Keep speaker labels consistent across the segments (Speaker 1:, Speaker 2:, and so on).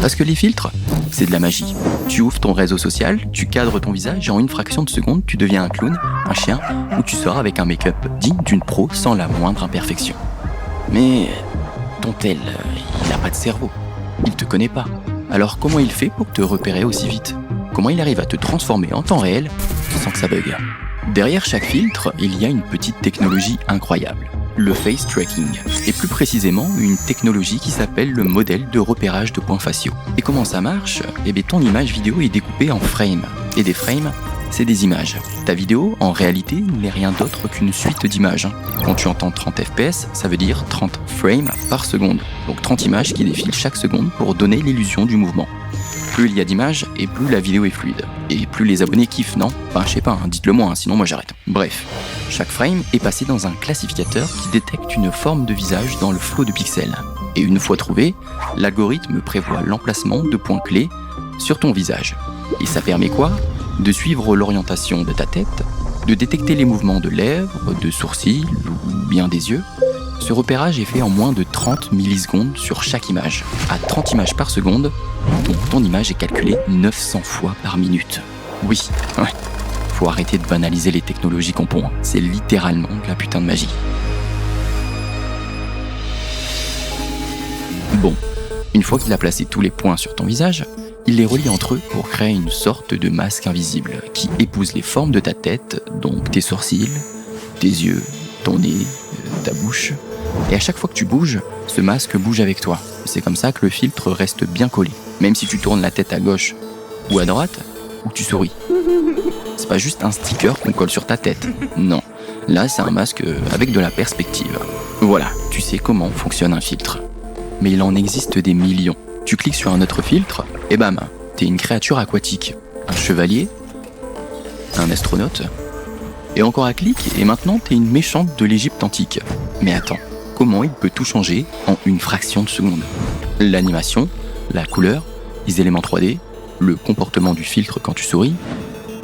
Speaker 1: Parce que les filtres, c'est de la magie. Tu ouvres ton réseau social, tu cadres ton visage et en une fraction de seconde, tu deviens un clown, un chien ou tu sors avec un make-up digne d'une pro sans la moindre imperfection. Mais ton tel, il n'a pas de cerveau. Il te connaît pas. Alors comment il fait pour te repérer aussi vite ? Comment il arrive à te transformer en temps réel sans que ça bug ? Derrière chaque filtre, il y a une petite technologie incroyable. Le face tracking, et plus précisément une technologie qui s'appelle le modèle de repérage de points faciaux. Et comment ça marche ? Eh bien, ton image vidéo est découpée en frames. Et des frames, c'est des images. Ta vidéo, en réalité, n'est rien d'autre qu'une suite d'images. Quand tu entends 30 fps, ça veut dire 30 frames par seconde. Donc 30 images qui défilent chaque seconde pour donner l'illusion du mouvement. Plus il y a d'images, et plus la vidéo est fluide. Et plus les abonnés kiffent, non ? Enfin, je sais pas, dites-le moi, sinon moi j'arrête. Bref, chaque frame est passé dans un classificateur qui détecte une forme de visage dans le flot de pixels. Et une fois trouvé, l'algorithme prévoit l'emplacement de points clés sur ton visage. Et ça permet quoi ? De suivre l'orientation de ta tête, de détecter les mouvements de lèvres, de sourcils ou bien des yeux. Ce repérage est fait en moins de 30 millisecondes sur chaque image. À 30 images par seconde, ton image est calculée 900 fois par minute. Oui, faut arrêter de banaliser les technologies qu'on pond. C'est littéralement de la putain de magie. Bon, une fois qu'il a placé tous les points sur ton visage, il les relie entre eux pour créer une sorte de masque invisible qui épouse les formes de ta tête, donc tes sourcils, tes yeux, ton nez, ta bouche. Et à chaque fois que tu bouges, ce masque bouge avec toi. C'est comme ça que le filtre reste bien collé. Même si tu tournes la tête à gauche ou à droite, ou que tu souris. C'est pas juste un sticker qu'on colle sur ta tête. Non, là c'est un masque avec de la perspective. Voilà, tu sais comment fonctionne un filtre. Mais il en existe des millions. Tu cliques sur un autre filtre, et bam, t'es une créature aquatique. Un chevalier, un astronaute, et encore un clic, et maintenant t'es une méchante de l'Égypte antique. Mais attends, comment il peut tout changer en une fraction de seconde ? L'animation, la couleur, les éléments 3D, le comportement du filtre quand tu souris.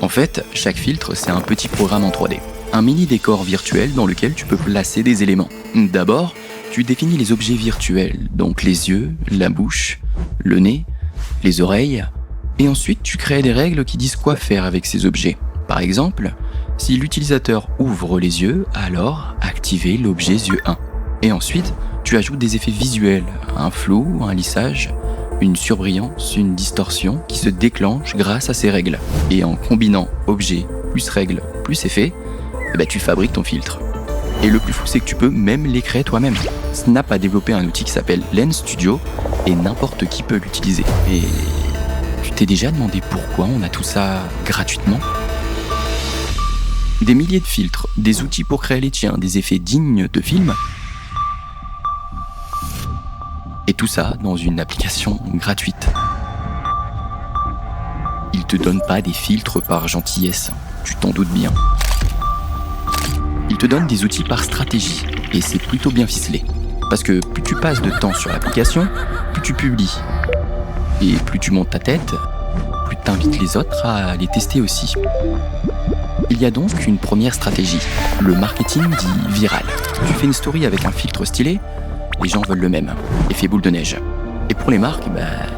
Speaker 1: En fait, chaque filtre, c'est un petit programme en 3D. Un mini décor virtuel dans lequel tu peux placer des éléments. D'abord, tu définis les objets virtuels, donc les yeux, la bouche, le nez, les oreilles, et ensuite tu crées des règles qui disent quoi faire avec ces objets. Par exemple, si l'utilisateur ouvre les yeux, alors activez l'objet yeux 1. Et ensuite, tu ajoutes des effets visuels, un flou, un lissage, une surbrillance, une distorsion qui se déclenche grâce à ces règles. Et en combinant objet plus règles plus effet, tu fabriques ton filtre. Et le plus fou, c'est que tu peux même les créer toi-même. Snap a développé un outil qui s'appelle Lens Studio et n'importe qui peut l'utiliser. Et tu t'es déjà demandé pourquoi on a tout ça gratuitement ? Des milliers de filtres, des outils pour créer les tiens, des effets dignes de films. Et tout ça dans une application gratuite. Ils te donnent pas des filtres par gentillesse, tu t'en doutes bien. Ils te donnent des outils par stratégie, et c'est plutôt bien ficelé. Parce que plus tu passes de temps sur l'application, plus tu publies. Et plus tu montes ta tête, plus tu invites les autres à les tester aussi. Il y a donc une première stratégie, le marketing dit viral. Tu fais une story avec un filtre stylé, les gens veulent le même, effet boule de neige. Et pour les marques,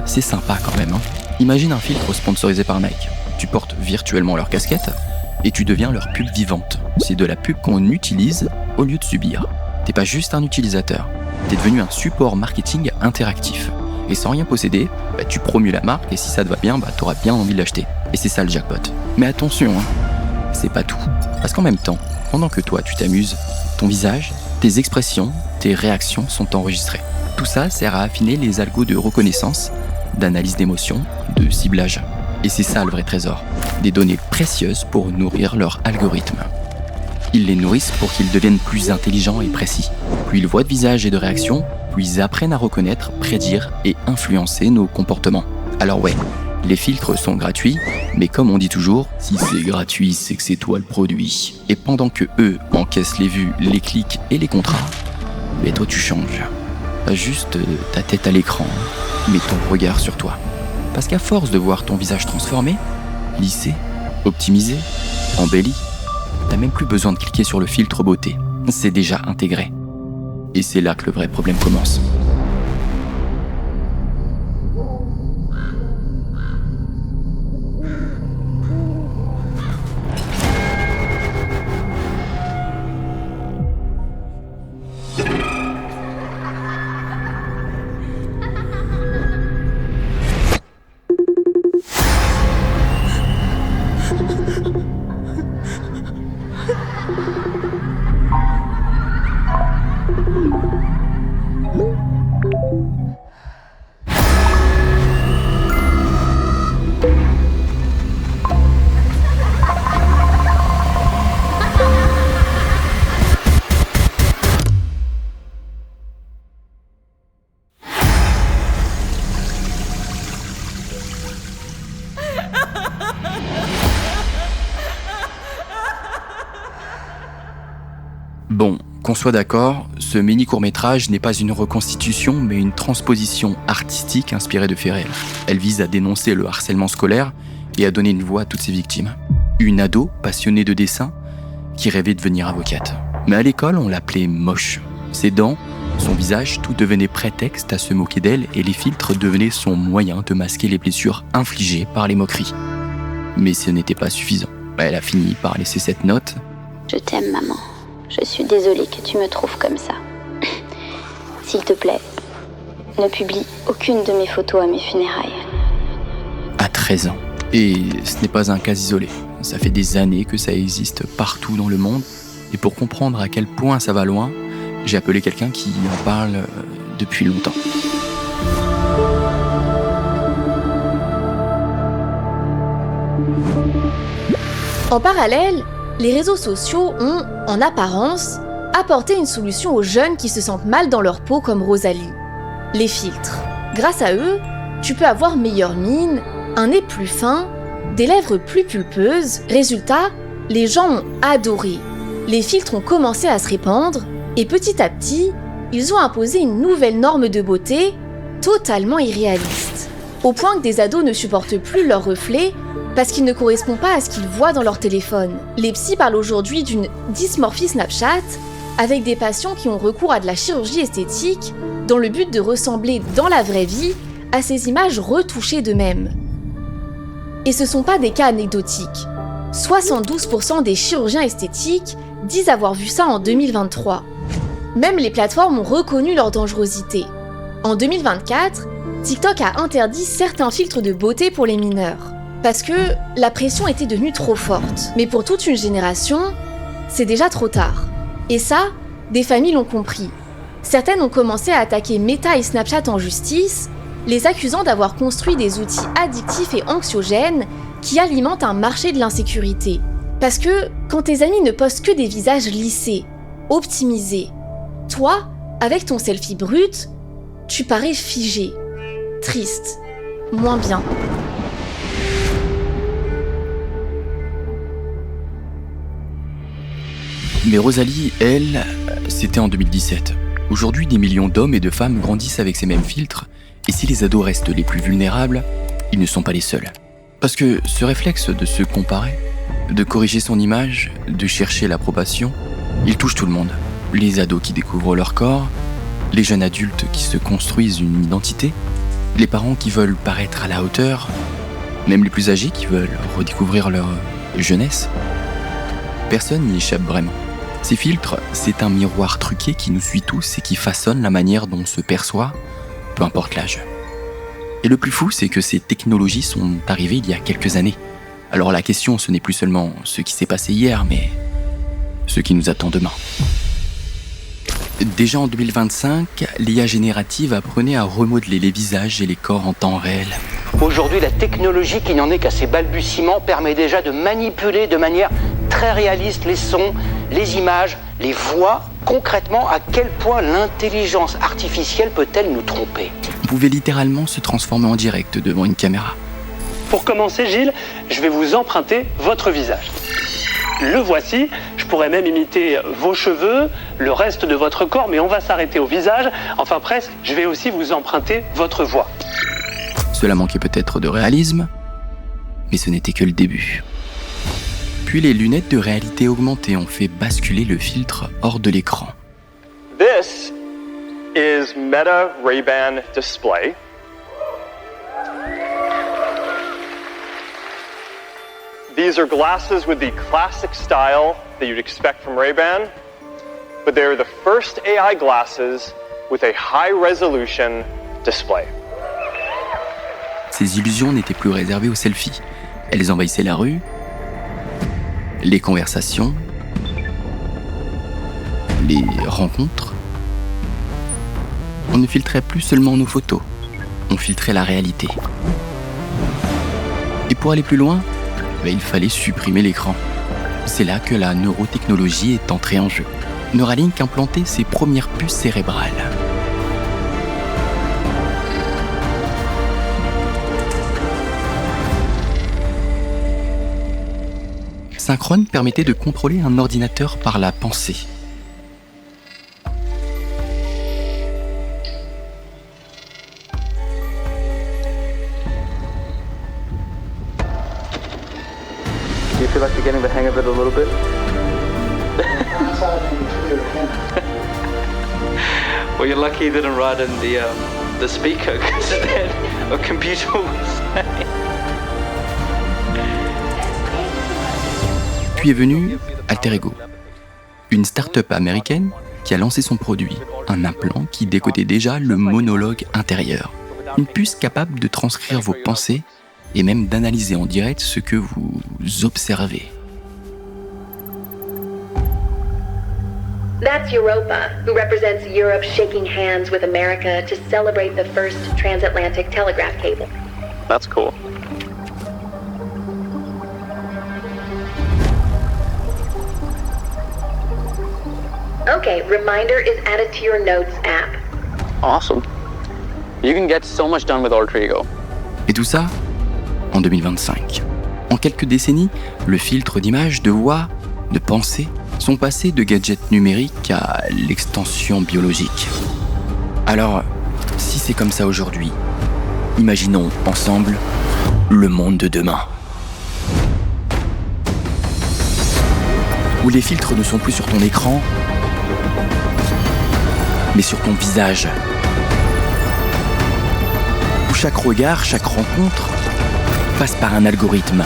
Speaker 1: c'est sympa quand même. Imagine un filtre sponsorisé par Nike. Tu portes virtuellement leur casquette et tu deviens leur pub vivante. C'est de la pub qu'on utilise au lieu de subir. T'es pas juste un utilisateur, t'es devenu un support marketing interactif. Et sans rien posséder, tu promues la marque et si ça te va bien, t'auras bien envie de l'acheter. Et c'est ça le jackpot. Mais attention, c'est pas tout. Parce qu'en même temps, pendant que toi tu t'amuses, ton visage, tes expressions, tes réactions sont enregistrées. Tout ça sert à affiner les algos de reconnaissance, d'analyse d'émotions, de ciblage. Et c'est ça le vrai trésor. Des données précieuses pour nourrir leur algorithme. Ils les nourrissent pour qu'ils deviennent plus intelligents et précis. Plus ils voient de visages et de réactions, plus ils apprennent à reconnaître, prédire et influencer nos comportements. Alors ouais, les filtres sont gratuits, mais comme on dit toujours, si c'est gratuit, c'est que c'est toi le produit. Et pendant que eux encaissent les vues, les clics et les contrats, toi tu changes. Pas juste ta tête à l'écran, mais ton regard sur toi. Parce qu'à force de voir ton visage transformé, lissé, optimisé, embelli, t'as même plus besoin de cliquer sur le filtre beauté. C'est déjà intégré. Et c'est là que le vrai problème commence. Bon, qu'on soit d'accord, ce mini court-métrage n'est pas une reconstitution, mais une transposition artistique inspirée de faits réels. Elle vise à dénoncer le harcèlement scolaire et à donner une voix à toutes ses victimes. Une ado passionnée de dessin qui rêvait de devenir avocate. Mais à l'école, on l'appelait moche. Ses dents, son visage, tout devenait prétexte à se moquer d'elle et les filtres devenaient son moyen de masquer les blessures infligées par les moqueries. Mais ce n'était pas suffisant. Elle a fini par laisser cette note.
Speaker 2: Je t'aime, maman. Je suis désolée que tu me trouves comme ça. S'il te plaît, ne publie aucune de mes photos à mes funérailles.
Speaker 1: À 13 ans. Et ce n'est pas un cas isolé. Ça fait des années que ça existe partout dans le monde. Et pour comprendre à quel point ça va loin, j'ai appelé quelqu'un qui en parle depuis longtemps.
Speaker 3: En parallèle, les réseaux sociaux ont, en apparence, apporté une solution aux jeunes qui se sentent mal dans leur peau comme Rosalie. Les filtres. Grâce à eux, tu peux avoir meilleure mine, un nez plus fin, des lèvres plus pulpeuses. Résultat, les gens ont adoré. Les filtres ont commencé à se répandre et petit à petit, ils ont imposé une nouvelle norme de beauté totalement irréaliste. Au point que des ados ne supportent plus leur reflet parce qu'il ne correspond pas à ce qu'ils voient dans leur téléphone. Les psys parlent aujourd'hui d'une dysmorphie Snapchat avec des patients qui ont recours à de la chirurgie esthétique dans le but de ressembler dans la vraie vie à ces images retouchées d'eux-mêmes. Et ce ne sont pas des cas anecdotiques. 72% des chirurgiens esthétiques disent avoir vu ça en 2023. Même les plateformes ont reconnu leur dangerosité. En 2024, TikTok a interdit certains filtres de beauté pour les mineurs. Parce que la pression était devenue trop forte. Mais pour toute une génération, c'est déjà trop tard. Et ça, des familles l'ont compris. Certaines ont commencé à attaquer Meta et Snapchat en justice, les accusant d'avoir construit des outils addictifs et anxiogènes qui alimentent un marché de l'insécurité. Parce que quand tes amis ne postent que des visages lissés, optimisés, toi, avec ton selfie brut, tu parais figé, triste, moins bien.
Speaker 1: Mais Rosalie, elle, c'était en 2017. Aujourd'hui, des millions d'hommes et de femmes grandissent avec ces mêmes filtres, et si les ados restent les plus vulnérables, ils ne sont pas les seuls. Parce que ce réflexe de se comparer, de corriger son image, de chercher l'approbation, il touche tout le monde. Les ados qui découvrent leur corps, les jeunes adultes qui se construisent une identité, les parents qui veulent paraître à la hauteur, même les plus âgés qui veulent redécouvrir leur jeunesse. Personne n'y échappe vraiment. Ces filtres, c'est un miroir truqué qui nous suit tous et qui façonne la manière dont on se perçoit, peu importe l'âge. Et le plus fou, c'est que ces technologies sont arrivées il y a quelques années. Alors la question, ce n'est plus seulement ce qui s'est passé hier, mais ce qui nous attend demain. Déjà en 2025, l'IA générative apprenait à remodeler les visages et les corps en temps réel.
Speaker 4: Aujourd'hui, la technologie qui n'en est qu'à ses balbutiements permet déjà de manipuler de manière très réaliste les sons, les images, les voix. Concrètement, à quel point l'intelligence artificielle peut-elle nous tromper ?
Speaker 1: On pouvait littéralement se transformer en direct devant une caméra.
Speaker 5: Pour commencer, Gilles, je vais vous emprunter votre visage. Le voici, je pourrais même imiter vos cheveux, le reste de votre corps, mais on va s'arrêter au visage. Enfin presque, je vais aussi vous emprunter votre voix.
Speaker 1: Cela manquait peut-être de réalisme, mais ce n'était que le début. Puis les lunettes de réalité augmentée ont fait basculer le filtre hors de l'écran.
Speaker 6: This is Meta Ray-Ban Display. These are glasses with the classic style that you'd expect from Ray-Ban, but they're the first AI glasses with a high-resolution display.
Speaker 1: Ces illusions n'étaient plus réservées aux selfies. Elles envahissaient la rue, les conversations, les rencontres. On ne filtrait plus seulement nos photos, on filtrait la réalité. Et pour aller plus loin, il fallait supprimer l'écran. C'est là que la neurotechnologie est entrée en jeu. Neuralink implantait ses premières puces cérébrales. Synchrone permettait de contrôler un ordinateur par la pensée.
Speaker 7: feel like you're getting the hang of it a little bit? Well, you're lucky you didn't write in the speaker, because then a computer would say.
Speaker 1: Puis est venu Alter Ego, une start-up américaine qui a lancé son produit, un implant qui décodait déjà le monologue intérieur. Une puce capable de transcrire vos pensées et même d'analyser en direct ce que vous observez.
Speaker 8: That's Europa, who represents Europe shaking hands with America to celebrate the first transatlantic telegraph cable.
Speaker 6: That's cool.
Speaker 8: Okay, reminder is added to your notes app.
Speaker 7: Awesome. You can get so much done with Alter Ego.
Speaker 1: Et tout ça en 2025. En quelques décennies, le filtre d'image, de voix, de pensée sont passés de gadgets numériques à l'extension biologique. Alors, si c'est comme ça aujourd'hui, imaginons ensemble le monde de demain. Où les filtres ne sont plus sur ton écran, mais sur ton visage. Où chaque regard, chaque rencontre passe par un algorithme.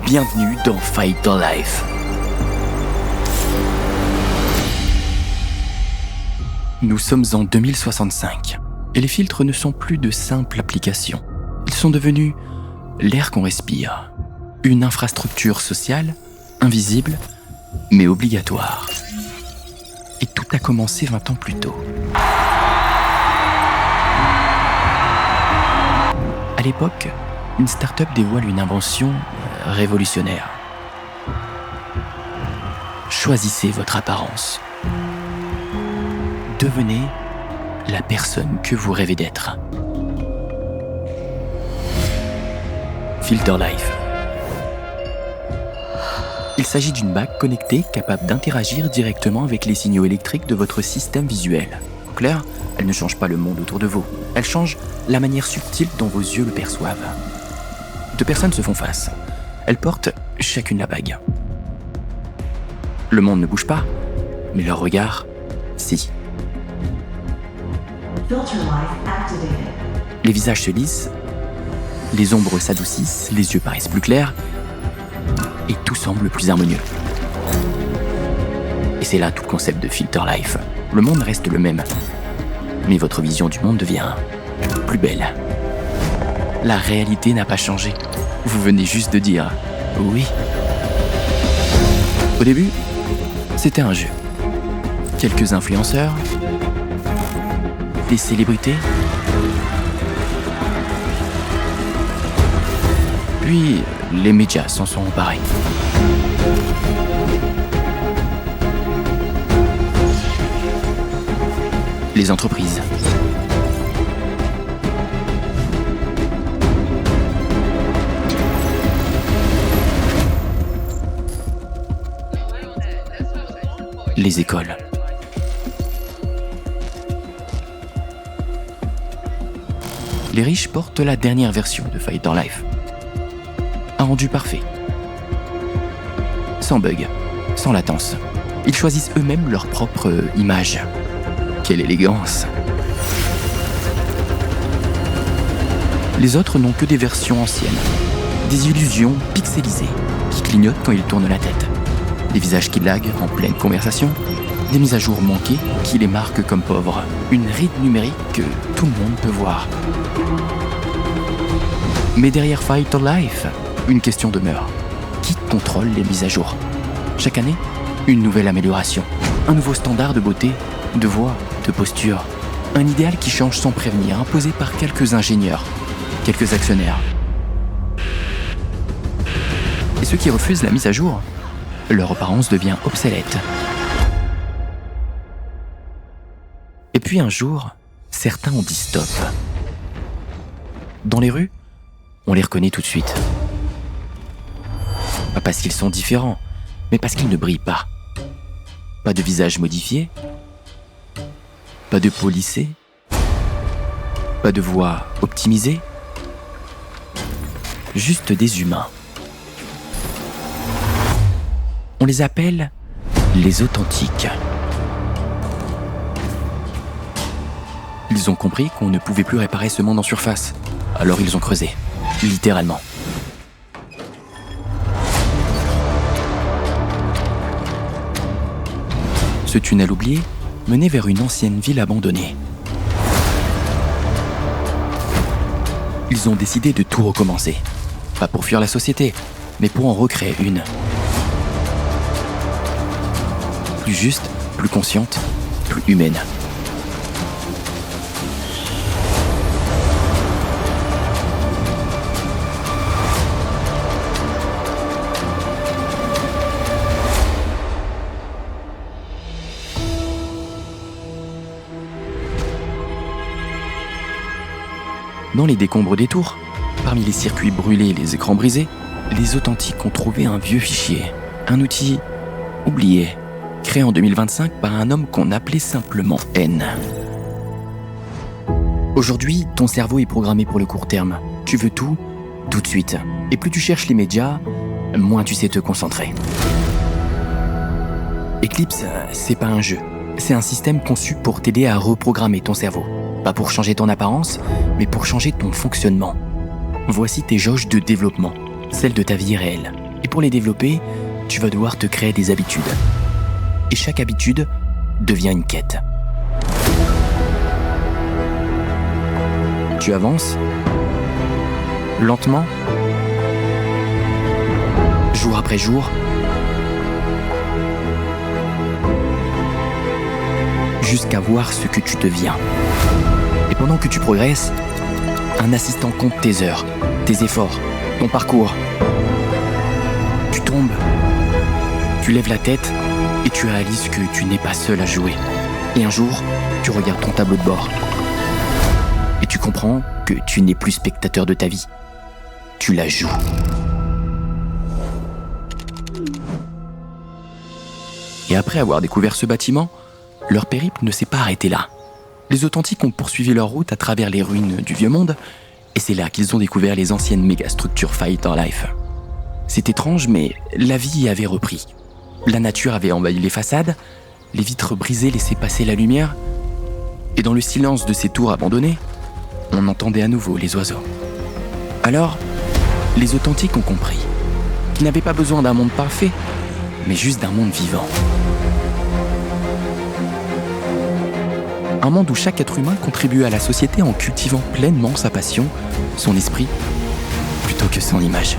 Speaker 1: Bienvenue dans Fight the Life. Nous sommes en 2065 et les filtres ne sont plus de simples applications. Ils sont devenus l'air qu'on respire, une infrastructure sociale, invisible, mais obligatoire. Et tout a commencé 20 ans plus tôt. À l'époque, une start-up dévoile une invention révolutionnaire. Choisissez votre apparence. Devenez la personne que vous rêvez d'être. Filter Life. Il s'agit d'une bague connectée capable d'interagir directement avec les signaux électriques de votre système visuel. En clair, elle ne change pas le monde autour de vous. Elle change la manière subtile dont vos yeux le perçoivent. Deux personnes se font face. Elles portent chacune la bague. Le monde ne bouge pas, mais leur regard, si. Les visages se lissent, les ombres s'adoucissent, les yeux paraissent plus clairs, et tout semble plus harmonieux. Et c'est là tout le concept de Filter Life. Le monde reste le même, mais votre vision du monde devient plus belle. La réalité n'a pas changé. Vous venez juste de dire oui. Au début, c'était un jeu. Quelques influenceurs, des célébrités, puis les médias s'en sont emparés. Les entreprises. Les écoles. Les riches portent la dernière version de Fight the Life. Un rendu parfait. Sans bug, sans latence. Ils choisissent eux-mêmes leur propre image. Quelle élégance! Les autres n'ont que des versions anciennes. Des illusions pixelisées qui clignotent quand ils tournent la tête. Des visages qui laguent en pleine conversation, des mises à jour manquées qui les marquent comme pauvres, une ride numérique que tout le monde peut voir. Mais derrière Fight the Life, une question demeure. Qui contrôle les mises à jour? Chaque année, une nouvelle amélioration, un nouveau standard de beauté, de voix, de posture, un idéal qui change sans prévenir, imposé par quelques ingénieurs, quelques actionnaires. Et ceux qui refusent la mise à jour, leur apparence devient obsolète. Et puis un jour, certains ont dit stop. Dans les rues, on les reconnaît tout de suite. Pas parce qu'ils sont différents, mais parce qu'ils ne brillent pas. Pas de visage modifié, pas de peau lissée, Pas de voix optimisée, juste des humains. On les appelle les authentiques. Ils ont compris qu'on ne pouvait plus réparer ce monde en surface, alors ils ont creusé, littéralement. Ce tunnel oublié menait vers une ancienne ville abandonnée. Ils ont décidé de tout recommencer. Pas pour fuir la société, mais pour en recréer une. Plus juste, plus consciente, plus humaine. Dans les décombres des tours, parmi les circuits brûlés et les écrans brisés, les authentiques ont trouvé un vieux fichier, un outil oublié, créé en 2025 par un homme qu'on appelait simplement N. Aujourd'hui, ton cerveau est programmé pour le court terme. Tu veux tout de suite. Et plus tu cherches l'immédiat, moins tu sais te concentrer. Eclipse, c'est pas un jeu. C'est un système conçu pour t'aider à reprogrammer ton cerveau. Pas pour changer ton apparence, mais pour changer ton fonctionnement. Voici tes jauges de développement, celles de ta vie réelle. Et pour les développer, tu vas devoir te créer des habitudes. Et chaque habitude devient une quête. Tu avances, lentement, jour après jour, jusqu'à voir ce que tu deviens. Et pendant que tu progresses, un assistant compte tes heures, tes efforts, ton parcours. Tu tombes, tu lèves la tête et tu réalises que tu n'es pas seul à jouer. Et un jour, tu regardes ton tableau de bord. Et tu comprends que tu n'es plus spectateur de ta vie. Tu la joues. Et après avoir découvert ce bâtiment, leur périple ne s'est pas arrêté là. Les authentiques ont poursuivi leur route à travers les ruines du vieux monde, et c'est là qu'ils ont découvert les anciennes mégastructures Fighter Life. C'est étrange, mais la vie y avait repris. La nature avait envahi les façades, les vitres brisées laissaient passer la lumière, et dans le silence de ces tours abandonnées, on entendait à nouveau les oiseaux. Alors, les authentiques ont compris qu'ils n'avaient pas besoin d'un monde parfait, mais juste d'un monde vivant. Un monde où chaque être humain contribue à la société en cultivant pleinement sa passion, son esprit, plutôt que son image.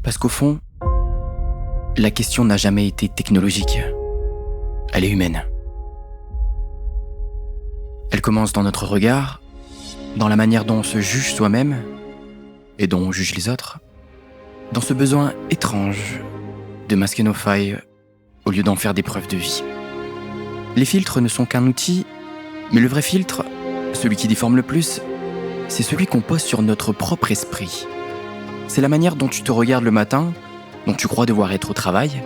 Speaker 1: Parce qu'au fond, la question n'a jamais été technologique. Elle est humaine. Elle commence dans notre regard, dans la manière dont on se juge soi-même et dont on juge les autres, dans ce besoin étrange de masquer nos failles au lieu d'en faire des preuves de vie. Les filtres ne sont qu'un outil, mais le vrai filtre, celui qui déforme le plus, c'est celui qu'on pose sur notre propre esprit. C'est la manière dont tu te regardes le matin, dont tu crois devoir être au travail,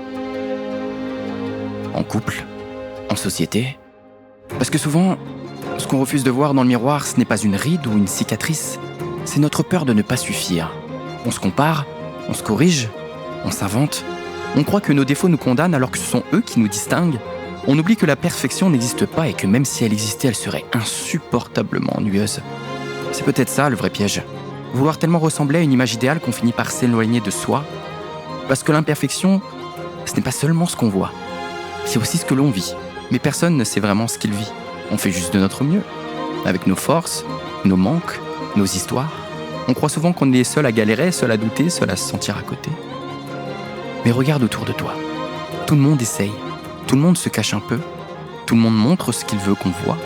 Speaker 1: en couple, en société. Parce que souvent, ce qu'on refuse de voir dans le miroir, ce n'est pas une ride ou une cicatrice, c'est notre peur de ne pas suffire. On se compare, on se corrige, on s'invente. On croit que nos défauts nous condamnent alors que ce sont eux qui nous distinguent. On oublie que la perfection n'existe pas et que même si elle existait, elle serait insupportablement ennuyeuse. C'est peut-être ça le vrai piège. Vouloir tellement ressembler à une image idéale qu'on finit par s'éloigner de soi. Parce que l'imperfection, ce n'est pas seulement ce qu'on voit, c'est aussi ce que l'on vit. Mais personne ne sait vraiment ce qu'il vit. On fait juste de notre mieux, avec nos forces, nos manques, nos histoires. On croit souvent qu'on est seul à galérer, seul à douter, seul à se sentir à côté. Mais regarde autour de toi. Tout le monde essaye, tout le monde se cache un peu, tout le monde montre ce qu'il veut qu'on voit.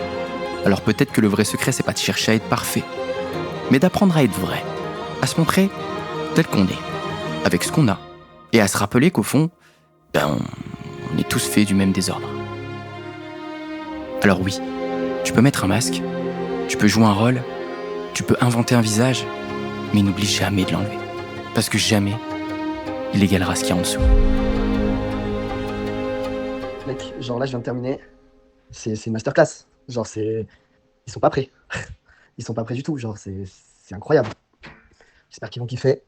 Speaker 1: Alors peut-être que le vrai secret, c'est pas de chercher à être parfait, mais d'apprendre à être vrai, à se montrer tel qu'on est, avec ce qu'on a, et à se rappeler qu'au fond, on est tous faits du même désordre. Alors oui, tu peux mettre un masque, tu peux jouer un rôle, tu peux inventer un visage, mais n'oublie jamais de l'enlever. Parce que jamais, il égalera ce qu'il y a en dessous.
Speaker 9: Mec, genre là, je viens de terminer. C'est une masterclass. Genre, ils sont pas prêts. Ils sont pas prêts du tout. Genre, c'est incroyable. J'espère qu'ils vont kiffer.